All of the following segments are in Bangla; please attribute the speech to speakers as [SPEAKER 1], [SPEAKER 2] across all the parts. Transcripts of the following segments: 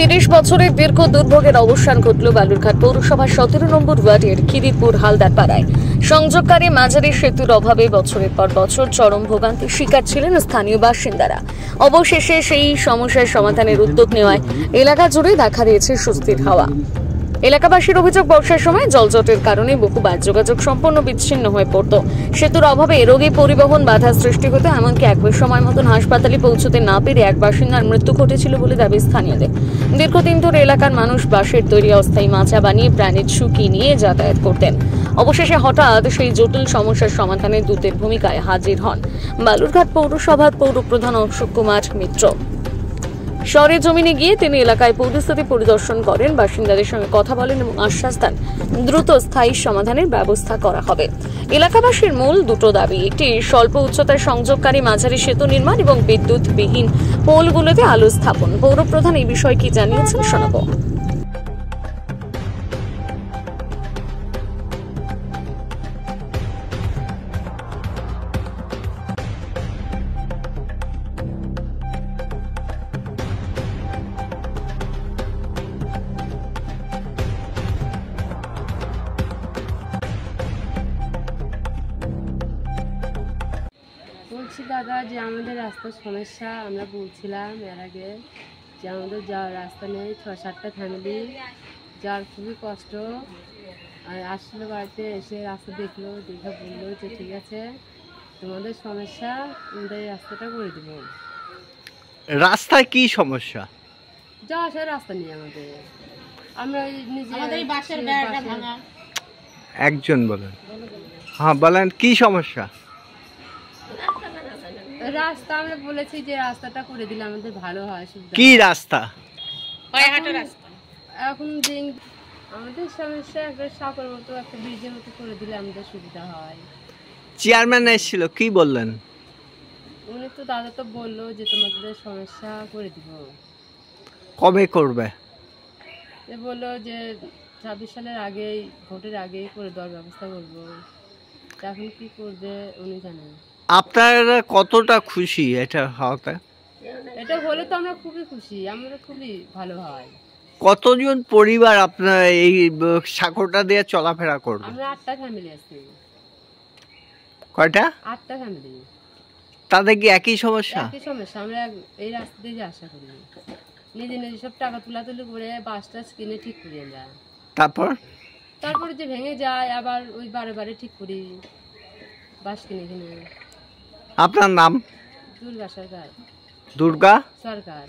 [SPEAKER 1] 30 বছরের দীর্ঘ দুর্ভোগের অবসান ঘটল বালুরঘাট পৌরসভার 17 নম্বর ওয়ার্ডের খিদিরপুর হালদার পাড়ায়। সংযোগকারী মাঝারি সেতুর অভাবে বছরের পর বছর চরম ভোগান্তির শিকার ছিলেন স্থানীয় বাসিন্দারা। অবশেষে সেই সমস্যার সমাধানের উদ্যোগ নেওয়ায় এলাকা জুড়ে দেখা দিয়েছে স্বস্তির হাওয়া। এলাকাবাসীর অভিযোগ, বর্ষার সময় জলজটের কারণে বহু বাস যোগাযোগ সম্পূর্ণ বিচ্ছিন্ন হয়ে পড়ত। সেতুর অভাবে রোগী পরিবহন বাধা সৃষ্টি হতো, এমনকি একবার সময় মতন হাসপাতালে পৌঁছতে না পেরে এক বাসিন্দার মৃত্যু ঘটেছিল বলে দাবি স্থানীয়দের। দীর্ঘদিন ধরে এলাকার মানুষ বাঁশের তৈরি অস্থায়ী মাচা বানিয়ে প্রাণীর ঝুঁকি নিয়ে যাতায়াত করতেন। অবশেষে হঠাৎ সেই জটিল সমস্যার সমাধানে দূতের ভূমিকায় হাজির হন বালুরঘাট পৌরসভার পৌরপ্রধান অশোক কুমার মিত্র। শহরের জমিনে গিয়ে তিনি এলাকায় পরিস্থিতি পরিদর্শন করেন, বাসিন্দাদের সঙ্গে কথা বলেন এবং আশ্বাস দেন দ্রুত স্থায়ী সমাধানের ব্যবস্থা করা হবে। এলাকাবাসীর মূল দুটো দাবি, একটি স্বল্প উচ্চতার সংযোগকারী মাঝারি সেতু নির্মাণ এবং বিদ্যুৎবিহীন পোলগুলোতে আলো স্থাপন। পৌরপ্রধান এই বিষয়ে কি জানিয়েছেন শোনাবো।
[SPEAKER 2] বলছি দাদা, যে আমাদের রাস্তার সমস্যা আমরা বলছিলাম এর আগে যে আমাদের যাওয়ার রাস্তা নেই, 6-7টা ফ্যামিলি যাওয়ার খুবই কষ্ট। আর আসলে বাড়িতে এসে রাস্তা দেখলো, দেখে বললো যে ঠিক আছে তোমাদের সমস্যা, আমাদের এই রাস্তাটা করে দেব।
[SPEAKER 3] রাস্তায় কি সমস্যা?
[SPEAKER 2] যাওয়া আসার রাস্তা নেই আমাদের, আমরা নিজে
[SPEAKER 3] একজন বলেন। হ্যাঁ বলেন, কি সমস্যা?
[SPEAKER 2] রাস্তা আমরা বলেছি যে রাস্তাটা করে দিলে আমাদের ভালো হয়।
[SPEAKER 3] কি রাস্তা?
[SPEAKER 2] এখন আমাদের সমস্যা একটা সাঁকোর মতো, একটা ব্রিজের মতো করে দিলে আমাদের সুবিধা হয়।
[SPEAKER 3] চেয়ারম্যান এসেছিল, কি বললেন?
[SPEAKER 2] উনি তো দাদা তো বললো যে তোমাদের সমস্যা করে দিব।
[SPEAKER 3] কবে করবে?
[SPEAKER 2] বললো যে 26 সালের আগেই, ভোটের আগেই করে দেওয়ার ব্যবস্থা করবো। এখন কি করবে উনি জানেন।
[SPEAKER 3] আপনারা কতটা খুশি এটা হওয়াতে?
[SPEAKER 2] এটা হলে তো আমরা খুবই খুশি, আমরা খুবই ভালো হয়।
[SPEAKER 3] কতজন পরিবার আপনার এই সাঁকোটা দিয়ে চলাফেরা করবে?
[SPEAKER 2] আমরা 8টা ফ্যামিলি আছি।
[SPEAKER 3] কয়টা?
[SPEAKER 2] 8টা ফ্যামিলি।
[SPEAKER 3] তাদের কি একই সমস্যা?
[SPEAKER 2] একই সমস্যা। আমরা এই রাস্তা দিয়ে যে আশা করি, নিজে নিজে সব টাকা তুলাতুলি করে বাসটা কিনে ঠিক করি আমরা। তারপরে যে ভেঙে যায় আবার ওই বারে বারে ঠিক করি বাস কিনে কিনে।
[SPEAKER 3] আপনার নাম?
[SPEAKER 2] দুর্গা সরকার।
[SPEAKER 3] দুর্গা
[SPEAKER 2] সরকার।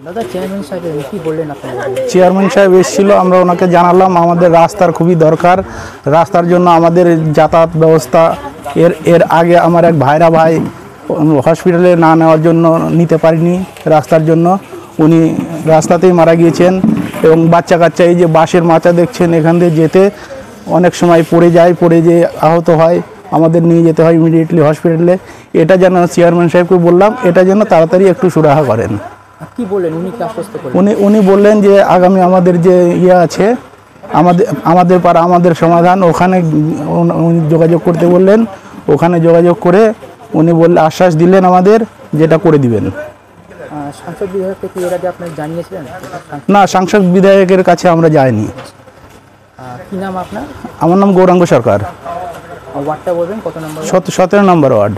[SPEAKER 4] দাদা, চেয়ারম্যান সাহেব কি বললেন আপনারা? চেয়ারম্যান সাহেব এসেছিল, আমরা ওনাকে জানালাম আমাদের রাস্তার খুবই দরকার। রাস্তার জন্য আমাদের যাতায়াত ব্যবস্থা, এর আগে আমার এক ভাই হসপিটালে না নেওয়ার জন্য নিতে পারিনি রাস্তার জন্য, উনি রাস্তাতেই মারা গিয়েছেন। এবং বাচ্চা কাচ্চা এই যে বাঁশের মাচা দেখছেন, এখান দিয়ে যেতে অনেক সময় পড়ে যেয়ে আহত হয়, আমাদের নিয়ে যেতে হয় ইমিডিয়েটলি হসপিটালে। এটা যেন চেয়ারম্যান সাহেবকে বললাম, এটা যেন তাড়াতাড়ি একটু সুরাহা করেন।
[SPEAKER 5] কি বললেন উনি? কি আশ্বস্ত করলেন?
[SPEAKER 4] উনি বললেন যে আগামী আমাদের যে আছে আমাদের পাড়া আমাদের সমাধান, ওখানে উনি যোগাযোগ করতে বললেন। ওখানে যোগাযোগ করে উনি আশ্বাস দিলেন আমাদের যেটা করে দিবেন।
[SPEAKER 5] সাংসদ বিধায়ককে কি এর আগে আপনি জানিয়েছিলেন?
[SPEAKER 4] না, সাংসদ বিধায়কের কাছে আমরা যাইনি।
[SPEAKER 5] কি নাম আপনার?
[SPEAKER 4] আমার নাম গৌরাঙ্গ সরকার।
[SPEAKER 5] ওয়ার্ডটা বলবেন কত নম্বর?
[SPEAKER 4] 17 নম্বর ওয়ার্ড।